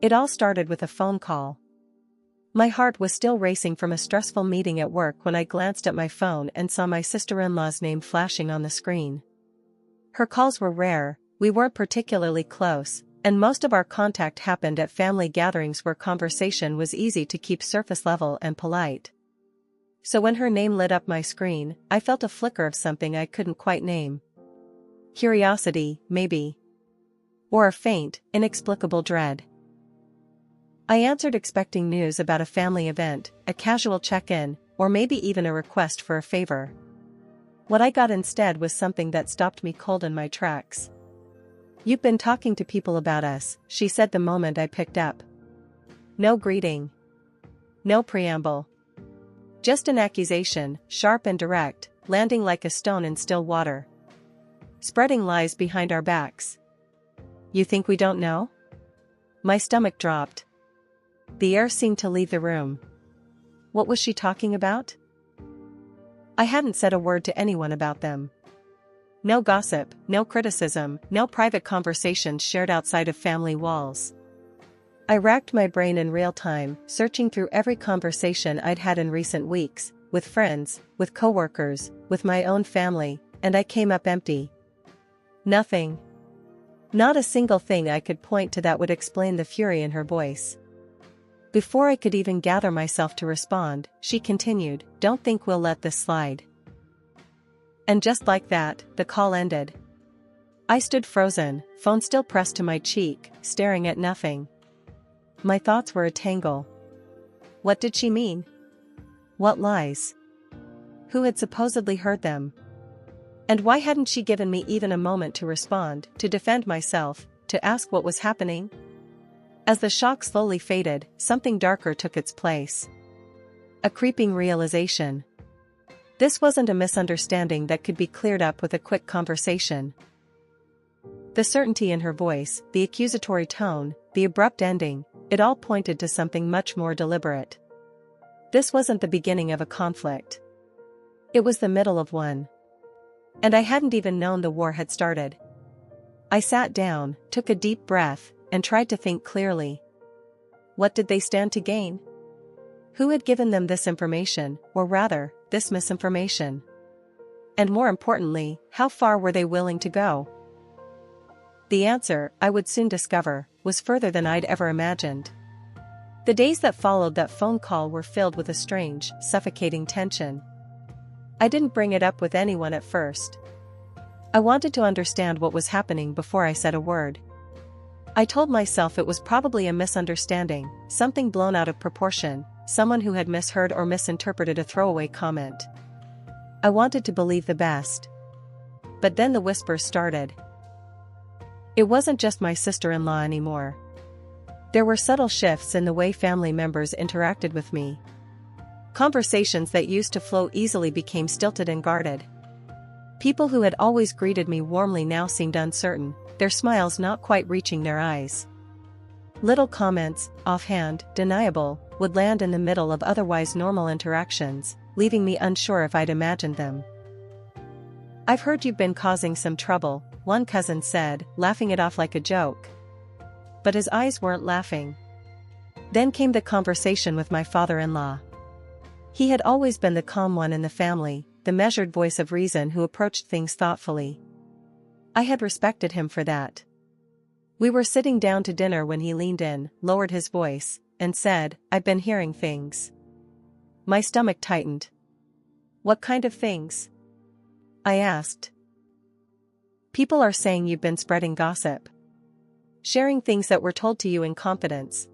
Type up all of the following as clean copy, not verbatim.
It all started with a phone call. My heart was still racing from a stressful meeting at work when I glanced at my phone and saw my sister-in-law's name flashing on the screen. Her calls were rare, we weren't particularly close, and most of our contact happened at family gatherings where conversation was easy to keep surface level and polite. So when her name lit up my screen, I felt a flicker of something I couldn't quite name. Curiosity, maybe. Or a faint, inexplicable dread. I answered expecting news about a family event, a casual check-in, or maybe even a request for a favor. What I got instead was something that stopped me cold in my tracks. "You've been talking to people about us," she said the moment I picked up. No greeting. No preamble. Just an accusation, sharp and direct, landing like a stone in still water. Spreading lies behind our backs. "You think we don't know?" My stomach dropped. The air seemed to leave the room. What was she talking about? I hadn't said a word to anyone about them. No gossip, no criticism, no private conversations shared outside of family walls. I racked my brain in real time, searching through every conversation I'd had in recent weeks, with friends, with coworkers, with my own family, and I came up empty. Nothing. Not a single thing I could point to that would explain the fury in her voice. Before I could even gather myself to respond, she continued, "Don't think we'll let this slide." And just like that, the call ended. I stood frozen, phone still pressed to my cheek, staring at nothing. My thoughts were a tangle. What did she mean? What lies? Who had supposedly heard them? And why hadn't she given me even a moment to respond, to defend myself, to ask what was happening? As the shock slowly faded, something darker took its place. A creeping realization. This wasn't a misunderstanding that could be cleared up with a quick conversation. The certainty in her voice, the accusatory tone, the abrupt ending, it all pointed to something much more deliberate. This wasn't the beginning of a conflict. It was the middle of one. And I hadn't even known the war had started. I sat down, took a deep breath, and tried to think clearly. What did they stand to gain? Who had given them this information, or rather, this misinformation? And more importantly, how far were they willing to go? The answer, I would soon discover, was further than I'd ever imagined. The days that followed that phone call were filled with a strange, suffocating tension. I didn't bring it up with anyone at first. I wanted to understand what was happening before I said a word. I told myself it was probably a misunderstanding, something blown out of proportion, someone who had misheard or misinterpreted a throwaway comment. I wanted to believe the best. But then the whispers started. It wasn't just my sister-in-law anymore. There were subtle shifts in the way family members interacted with me. Conversations that used to flow easily became stilted and guarded. People who had always greeted me warmly now seemed uncertain, their smiles not quite reaching their eyes. Little comments, offhand, deniable, would land in the middle of otherwise normal interactions, leaving me unsure if I'd imagined them. "I've heard you've been causing some trouble," one cousin said, laughing it off like a joke. But his eyes weren't laughing. Then came the conversation with my father-in-law. He had always been the calm one in the family, the measured voice of reason who approached things thoughtfully. I had respected him for that. We were sitting down to dinner when he leaned in, lowered his voice, and said, "I've been hearing things." My stomach tightened. "What kind of things?" I asked. "People are saying you've been spreading gossip. Sharing things that were told to you in confidence."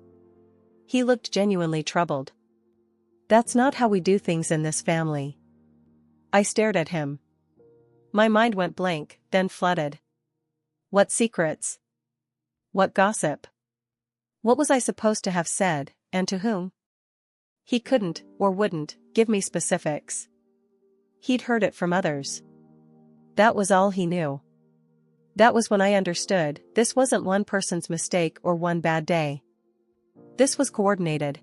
He looked genuinely troubled. "That's not how we do things in this family." I stared at him. My mind went blank, then flooded. What secrets? What gossip? What was I supposed to have said, and to whom? He couldn't, or wouldn't, give me specifics. He'd heard it from others. That was all he knew. That was when I understood, this wasn't one person's mistake or one bad day. This was coordinated.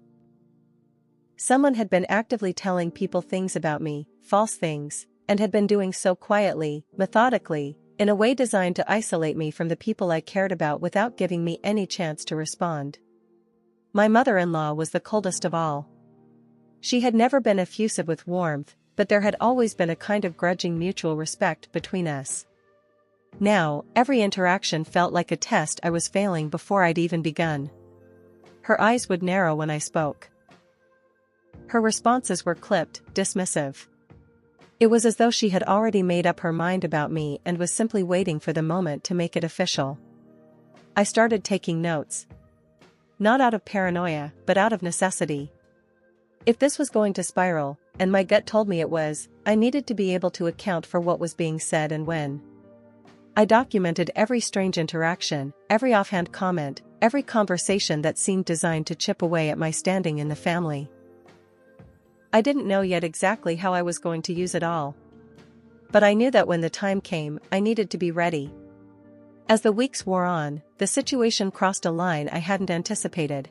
Someone had been actively telling people things about me, false things, and had been doing so quietly, methodically, in a way designed to isolate me from the people I cared about without giving me any chance to respond. My mother-in-law was the coldest of all. She had never been effusive with warmth, but there had always been a kind of grudging mutual respect between us. Now, every interaction felt like a test I was failing before I'd even begun. Her eyes would narrow when I spoke. Her responses were clipped, dismissive. It was as though she had already made up her mind about me and was simply waiting for the moment to make it official. I started taking notes. Not out of paranoia, but out of necessity. If this was going to spiral, and my gut told me it was, I needed to be able to account for what was being said and when. I documented every strange interaction, every offhand comment, every conversation that seemed designed to chip away at my standing in the family. I didn't know yet exactly how I was going to use it all. But I knew that when the time came, I needed to be ready. As the weeks wore on, the situation crossed a line I hadn't anticipated.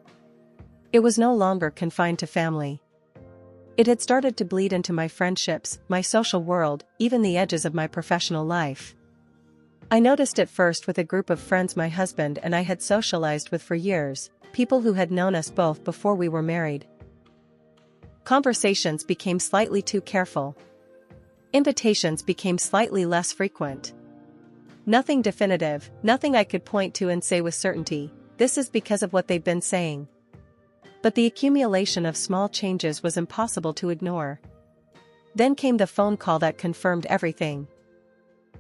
It was no longer confined to family. It had started to bleed into my friendships, my social world, even the edges of my professional life. I noticed it first with a group of friends my husband and I had socialized with for years, people who had known us both before we were married. Conversations became slightly too careful. Invitations became slightly less frequent. Nothing definitive, nothing I could point to and say with certainty, this is because of what they've been saying. But the accumulation of small changes was impossible to ignore. Then came the phone call that confirmed everything.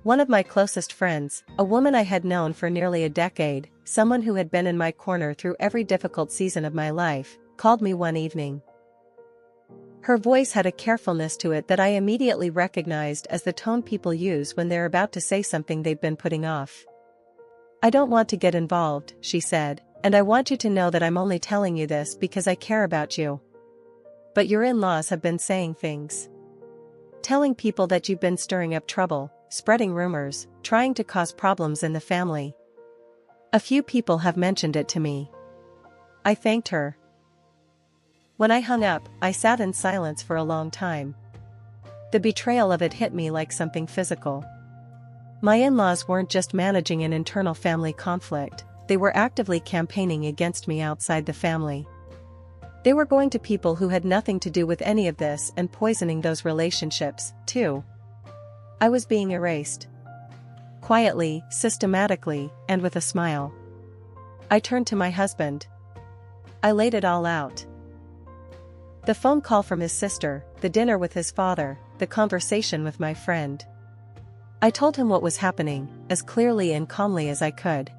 One of my closest friends, a woman I had known for nearly a decade, someone who had been in my corner through every difficult season of my life, called me one evening. Her voice had a carefulness to it that I immediately recognized as the tone people use when they're about to say something they've been putting off. "I don't want to get involved," she said, "and I want you to know that I'm only telling you this because I care about you. But your in-laws have been saying things. Telling people that you've been stirring up trouble, spreading rumors, trying to cause problems in the family. A few people have mentioned it to me." I thanked her. When I hung up, I sat in silence for a long time. The betrayal of it hit me like something physical. My in-laws weren't just managing an internal family conflict, they were actively campaigning against me outside the family. They were going to people who had nothing to do with any of this and poisoning those relationships, too. I was being erased. Quietly, systematically, and with a smile. I turned to my husband. I laid it all out. The phone call from his sister, the dinner with his father, the conversation with my friend. I told him what was happening, as clearly and calmly as I could.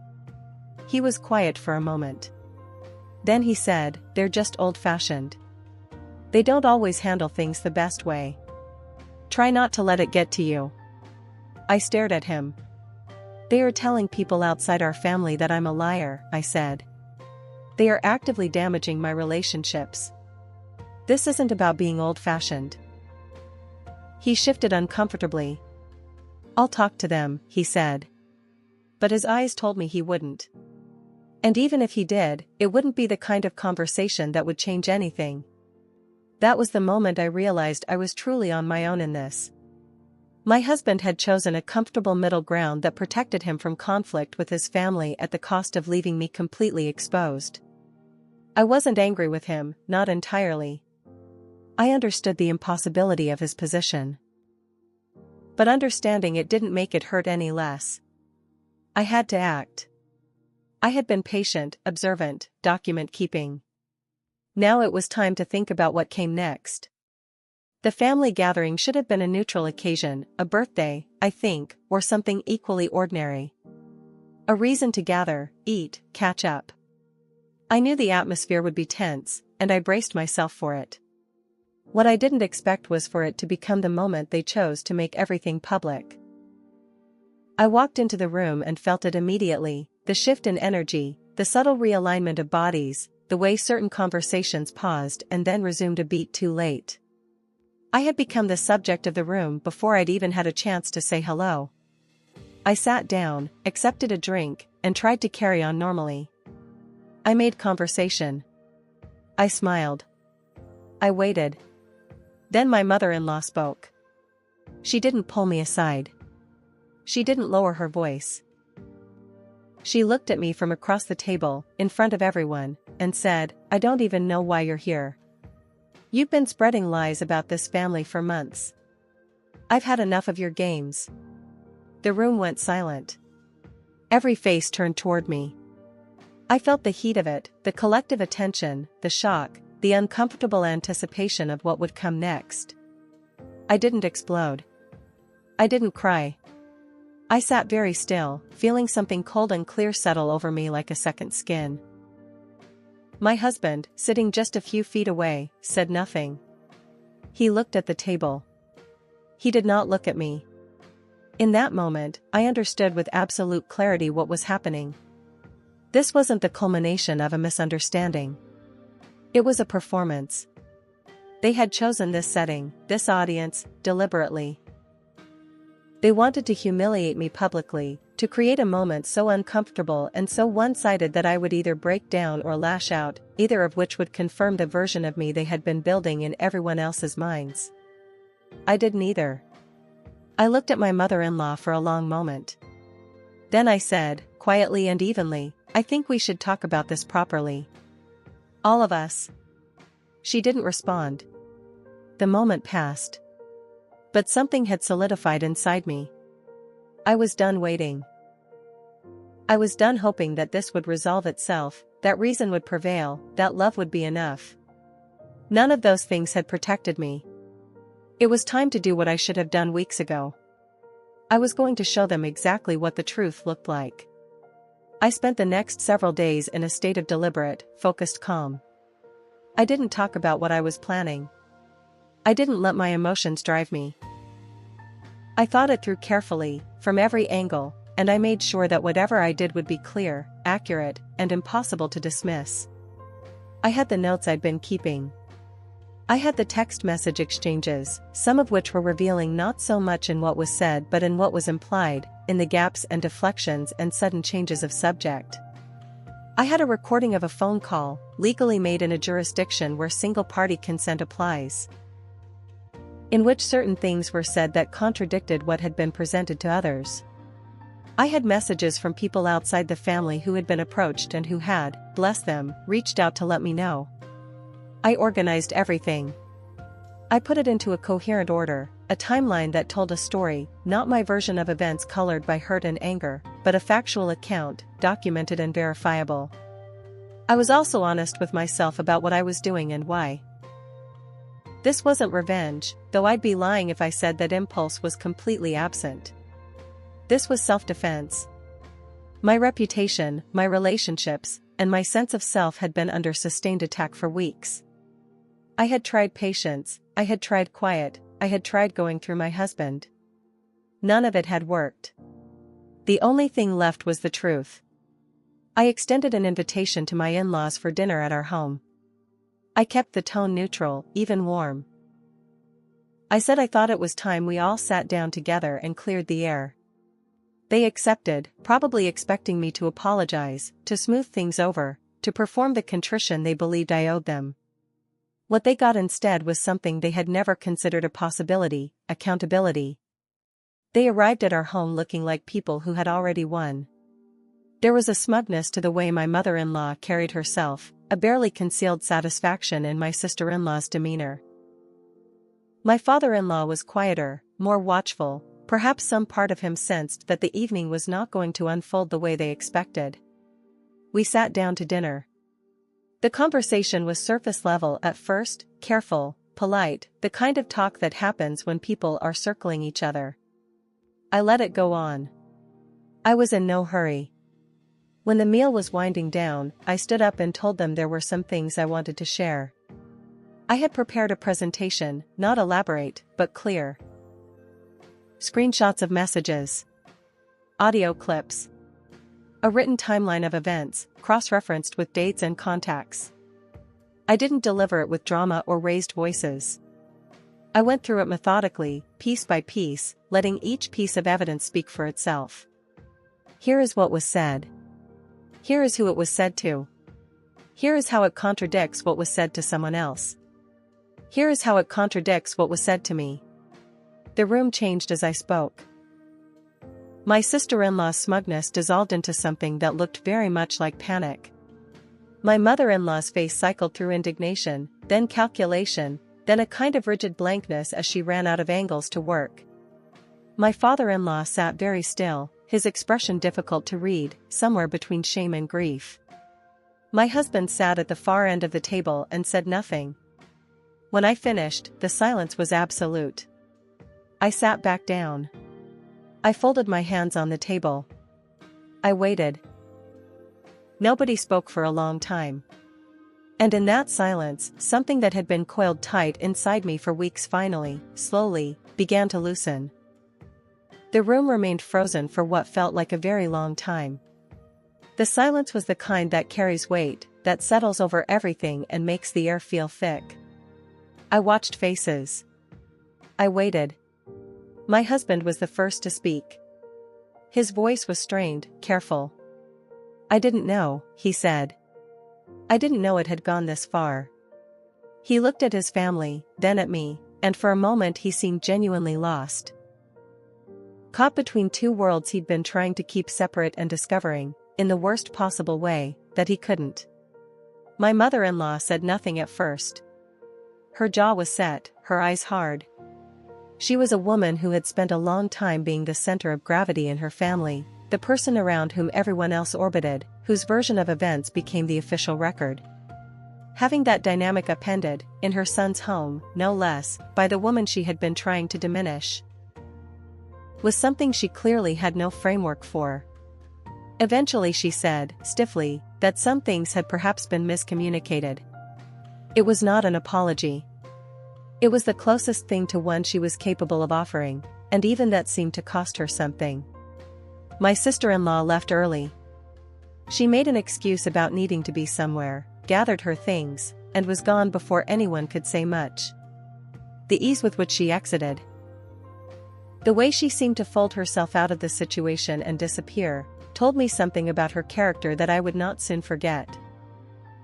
He was quiet for a moment. Then he said, "They're just old-fashioned. They don't always handle things the best way. Try not to let it get to you." I stared at him. "They are telling people outside our family that I'm a liar," I said. "They are actively damaging my relationships. This isn't about being old-fashioned." He shifted uncomfortably. "I'll talk to them," he said. But his eyes told me he wouldn't. And even if he did, it wouldn't be the kind of conversation that would change anything. That was the moment I realized I was truly on my own in this. My husband had chosen a comfortable middle ground that protected him from conflict with his family at the cost of leaving me completely exposed. I wasn't angry with him, not entirely. I understood the impossibility of his position. But understanding it didn't make it hurt any less. I had to act. I had been patient, observant, document-keeping. Now it was time to think about what came next. The family gathering should have been a neutral occasion, a birthday, I think, or something equally ordinary. A reason to gather, eat, catch up. I knew the atmosphere would be tense, and I braced myself for it. What I didn't expect was for it to become the moment they chose to make everything public. I walked into the room and felt it immediately, the shift in energy, the subtle realignment of bodies, the way certain conversations paused and then resumed a beat too late. I had become the subject of the room before I'd even had a chance to say hello. I sat down, accepted a drink, and tried to carry on normally. I made conversation. I smiled. I waited. Then my mother-in-law spoke. She didn't pull me aside. She didn't lower her voice. She looked at me from across the table, in front of everyone, and said, "I don't even know why you're here. You've been spreading lies about this family for months. I've had enough of your games." The room went silent. Every face turned toward me. I felt the heat of it, the collective attention, the shock, the uncomfortable anticipation of what would come next. I didn't explode. I didn't cry. I sat very still, feeling something cold and clear settle over me like a second skin. My husband, sitting just a few feet away, said nothing. He looked at the table. He did not look at me. In that moment, I understood with absolute clarity what was happening. This wasn't the culmination of a misunderstanding. It was a performance. They had chosen this setting, this audience, deliberately. They wanted to humiliate me publicly, to create a moment so uncomfortable and so one-sided that I would either break down or lash out, either of which would confirm the version of me they had been building in everyone else's minds. I did neither. I looked at my mother-in-law for a long moment. Then I said, quietly and evenly, "I think we should talk about this properly. All of us." She didn't respond. The moment passed. But something had solidified inside me. I was done waiting. I was done hoping that this would resolve itself, that reason would prevail, that love would be enough. None of those things had protected me. It was time to do what I should have done weeks ago. I was going to show them exactly what the truth looked like. I spent the next several days in a state of deliberate, focused calm. I didn't talk about what I was planning. I didn't let my emotions drive me. I thought it through carefully, from every angle, and I made sure that whatever I did would be clear, accurate, and impossible to dismiss. I had the notes I'd been keeping. I had the text message exchanges, some of which were revealing not so much in what was said but in what was implied, in the gaps and deflections and sudden changes of subject. I had a recording of a phone call, legally made in a jurisdiction where single-party consent applies, in which certain things were said that contradicted what had been presented to others. I had messages from people outside the family who had been approached and who had, bless them, reached out to let me know. I organized everything. I put it into a coherent order, a timeline that told a story, not my version of events colored by hurt and anger, but a factual account, documented and verifiable. I was also honest with myself about what I was doing and why. This wasn't revenge, though I'd be lying if I said that impulse was completely absent. This was self-defense. My reputation, my relationships, and my sense of self had been under sustained attack for weeks. I had tried patience, I had tried quiet, I had tried going through my husband. None of it had worked. The only thing left was the truth. I extended an invitation to my in-laws for dinner at our home. I kept the tone neutral, even warm. I said I thought it was time we all sat down together and cleared the air. They accepted, probably expecting me to apologize, to smooth things over, to perform the contrition they believed I owed them. What they got instead was something they had never considered a possibility: accountability. They arrived at our home looking like people who had already won. There was a smugness to the way my mother-in-law carried herself, a barely concealed satisfaction in my sister-in-law's demeanor. My father-in-law was quieter, more watchful. Perhaps some part of him sensed that the evening was not going to unfold the way they expected. We sat down to dinner. The conversation was surface level at first, careful, polite, the kind of talk that happens when people are circling each other. I let it go on. I was in no hurry. When the meal was winding down, I stood up and told them there were some things I wanted to share. I had prepared a presentation, not elaborate, but clear. Screenshots of messages. Audio clips. A written timeline of events, cross-referenced with dates and contacts. I didn't deliver it with drama or raised voices. I went through it methodically, piece by piece, letting each piece of evidence speak for itself. Here is what was said. Here is who it was said to. Here is how it contradicts what was said to someone else. Here is how it contradicts what was said to me. The room changed as I spoke. My sister-in-law's smugness dissolved into something that looked very much like panic. My mother-in-law's face cycled through indignation, then calculation, then a kind of rigid blankness as she ran out of angles to work. My father-in-law sat very still, his expression difficult to read, somewhere between shame and grief. My husband sat at the far end of the table and said nothing. When I finished, the silence was absolute. I sat back down. I folded my hands on the table. I waited. Nobody spoke for a long time. And in that silence, something that had been coiled tight inside me for weeks finally, slowly, began to loosen. The room remained frozen for what felt like a very long time. The silence was the kind that carries weight, that settles over everything and makes the air feel thick. I watched faces. I waited. My husband was the first to speak. His voice was strained, careful. "I didn't know," he said. "I didn't know it had gone this far." He looked at his family, then at me, and for a moment he seemed genuinely lost. Caught between two worlds he'd been trying to keep separate and discovering, in the worst possible way, that he couldn't. My mother-in-law said nothing at first. Her jaw was set, her eyes hard. She was a woman who had spent a long time being the center of gravity in her family, the person around whom everyone else orbited, whose version of events became the official record. Having that dynamic upended, in her son's home, no less, by the woman she had been trying to diminish, was something she clearly had no framework for. Eventually she said, stiffly, that some things had perhaps been miscommunicated. It was not an apology. It was the closest thing to one she was capable of offering, and even that seemed to cost her something. My sister-in-law left early. She made an excuse about needing to be somewhere, gathered her things, and was gone before anyone could say much. The ease with which she exited, the way she seemed to fold herself out of the situation and disappear, told me something about her character that I would not soon forget.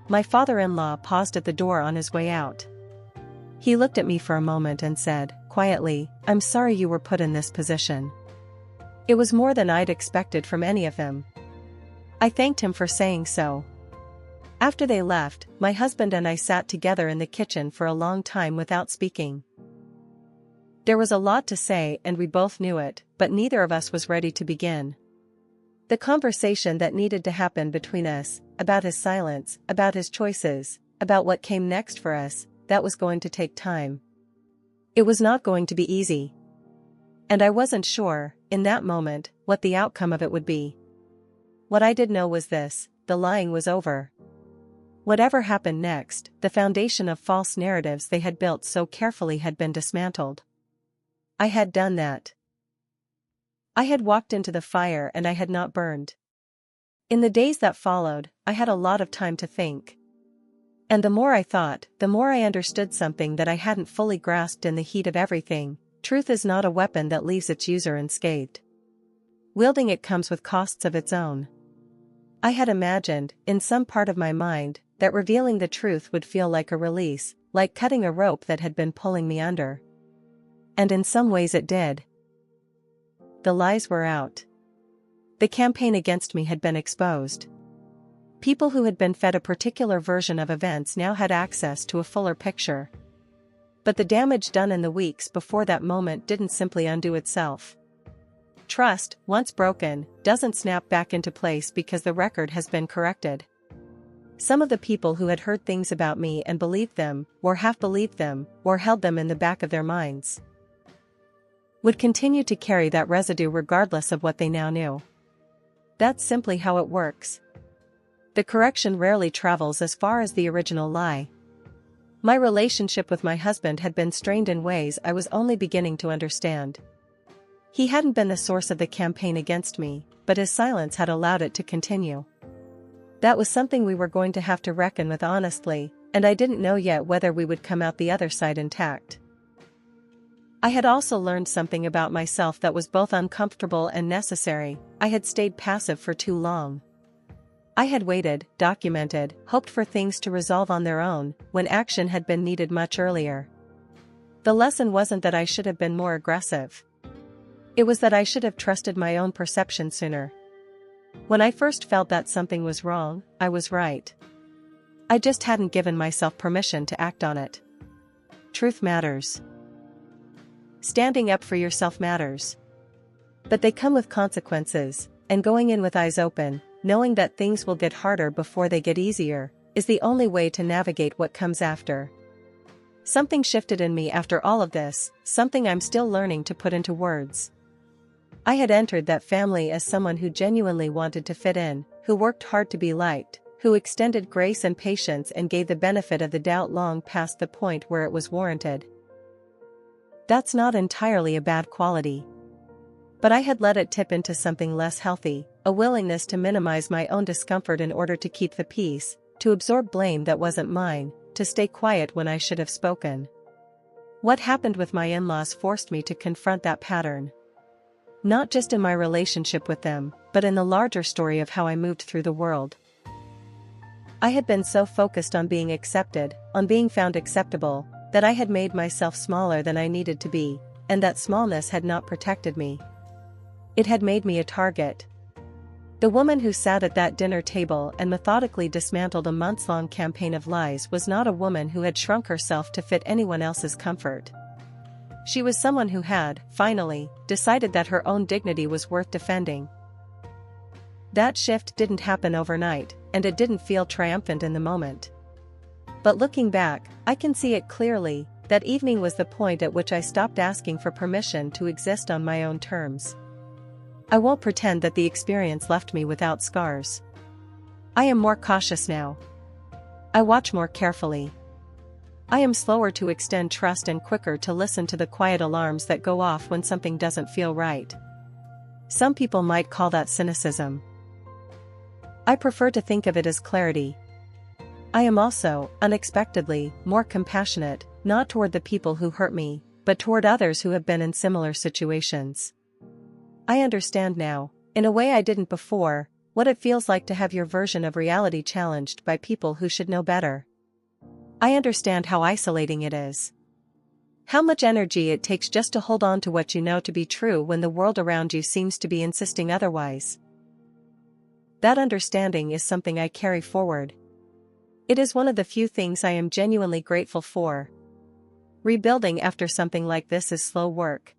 My father-in-law paused at the door on his way out. He looked at me for a moment and said, quietly, "I'm sorry you were put in this position." It was more than I'd expected from any of him. I thanked him for saying so. After they left, my husband and I sat together in the kitchen for a long time without speaking. There was a lot to say and we both knew it, but neither of us was ready to begin. The conversation that needed to happen between us, about his silence, about his choices, about what came next for us, that was going to take time. It was not going to be easy. And I wasn't sure, in that moment, what the outcome of it would be. What I did know was this: the lying was over. Whatever happened next, the foundation of false narratives they had built so carefully had been dismantled. I had done that. I had walked into the fire and I had not burned. In the days that followed, I had a lot of time to think. And the more I thought, the more I understood something that I hadn't fully grasped in the heat of everything: truth is not a weapon that leaves its user unscathed. Wielding it comes with costs of its own. I had imagined, in some part of my mind, that revealing the truth would feel like a release, like cutting a rope that had been pulling me under. And in some ways it did. The lies were out. The campaign against me had been exposed. People who had been fed a particular version of events now had access to a fuller picture. But the damage done in the weeks before that moment didn't simply undo itself. Trust, once broken, doesn't snap back into place because the record has been corrected. Some of the people who had heard things about me and believed them, or half believed them, or held them in the back of their minds, would continue to carry that residue regardless of what they now knew. That's simply how it works. The correction rarely travels as far as the original lie. My relationship with my husband had been strained in ways I was only beginning to understand. He hadn't been the source of the campaign against me, but his silence had allowed it to continue. That was something we were going to have to reckon with honestly, and I didn't know yet whether we would come out the other side intact. I had also learned something about myself that was both uncomfortable and necessary. I had stayed passive for too long. I had waited, documented, hoped for things to resolve on their own, when action had been needed much earlier. The lesson wasn't that I should have been more aggressive. It was that I should have trusted my own perception sooner. When I first felt that something was wrong, I was right. I just hadn't given myself permission to act on it. Truth matters. Standing up for yourself matters. But they come with consequences, and going in with eyes open, knowing that things will get harder before they get easier, is the only way to navigate what comes after. Something shifted in me after all of this, something I'm still learning to put into words. I had entered that family as someone who genuinely wanted to fit in, who worked hard to be liked, who extended grace and patience and gave the benefit of the doubt long past the point where it was warranted. That's not entirely a bad quality. But I had let it tip into something less healthy, a willingness to minimize my own discomfort in order to keep the peace, to absorb blame that wasn't mine, to stay quiet when I should have spoken. What happened with my in-laws forced me to confront that pattern. Not just in my relationship with them, but in the larger story of how I moved through the world. I had been so focused on being accepted, on being found acceptable, that I had made myself smaller than I needed to be, and that smallness had not protected me. It had made me a target. The woman who sat at that dinner table and methodically dismantled a months-long campaign of lies was not a woman who had shrunk herself to fit anyone else's comfort. She was someone who had, finally, decided that her own dignity was worth defending. That shift didn't happen overnight, and it didn't feel triumphant in the moment. But looking back, I can see it clearly. That evening was the point at which I stopped asking for permission to exist on my own terms. I won't pretend that the experience left me without scars. I am more cautious now. I watch more carefully. I am slower to extend trust and quicker to listen to the quiet alarms that go off when something doesn't feel right. Some people might call that cynicism. I prefer to think of it as clarity. I am also, unexpectedly, more compassionate, not toward the people who hurt me, but toward others who have been in similar situations. I understand now, in a way I didn't before, what it feels like to have your version of reality challenged by people who should know better. I understand how isolating it is. How much energy it takes just to hold on to what you know to be true when the world around you seems to be insisting otherwise. That understanding is something I carry forward. It is one of the few things I am genuinely grateful for. Rebuilding after something like this is slow work.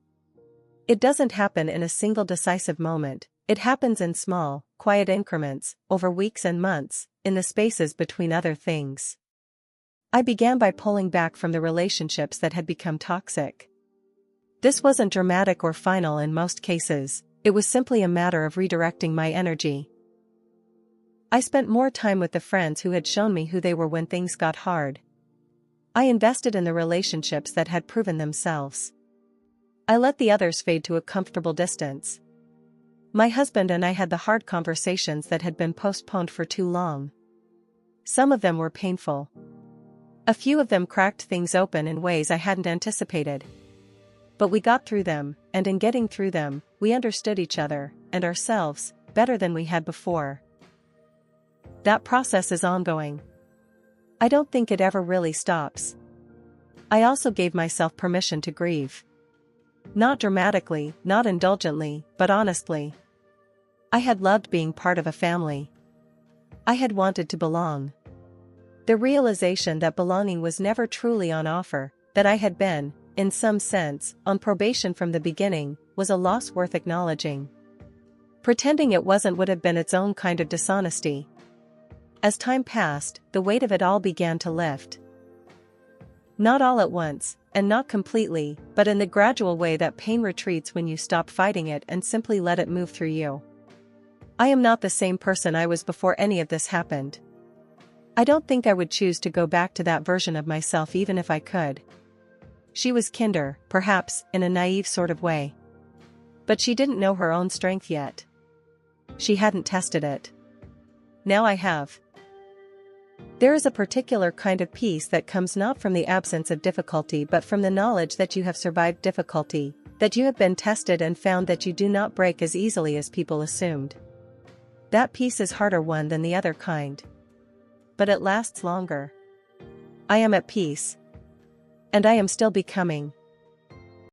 It doesn't happen in a single decisive moment, it happens in small, quiet increments, over weeks and months, in the spaces between other things. I began by pulling back from the relationships that had become toxic. This wasn't dramatic or final in most cases, it was simply a matter of redirecting my energy. I spent more time with the friends who had shown me who they were when things got hard. I invested in the relationships that had proven themselves. I let the others fade to a comfortable distance. My husband and I had the hard conversations that had been postponed for too long. Some of them were painful. A few of them cracked things open in ways I hadn't anticipated. But we got through them, and in getting through them, we understood each other, and ourselves, better than we had before. That process is ongoing. I don't think it ever really stops. I also gave myself permission to grieve. Not dramatically, not indulgently, but honestly. I had loved being part of a family. I had wanted to belong. The realization that belonging was never truly on offer, that I had been, in some sense, on probation from the beginning, was a loss worth acknowledging. Pretending it wasn't would have been its own kind of dishonesty. As time passed, the weight of it all began to lift. Not all at once, and not completely, but in the gradual way that pain retreats when you stop fighting it and simply let it move through you. I am not the same person I was before any of this happened. I don't think I would choose to go back to that version of myself even if I could. She was kinder, perhaps, in a naive sort of way. But she didn't know her own strength yet. She hadn't tested it. Now I have. There is a particular kind of peace that comes not from the absence of difficulty but from the knowledge that you have survived difficulty, that you have been tested and found that you do not break as easily as people assumed. That peace is harder won than the other kind. But it lasts longer. I am at peace. And I am still becoming.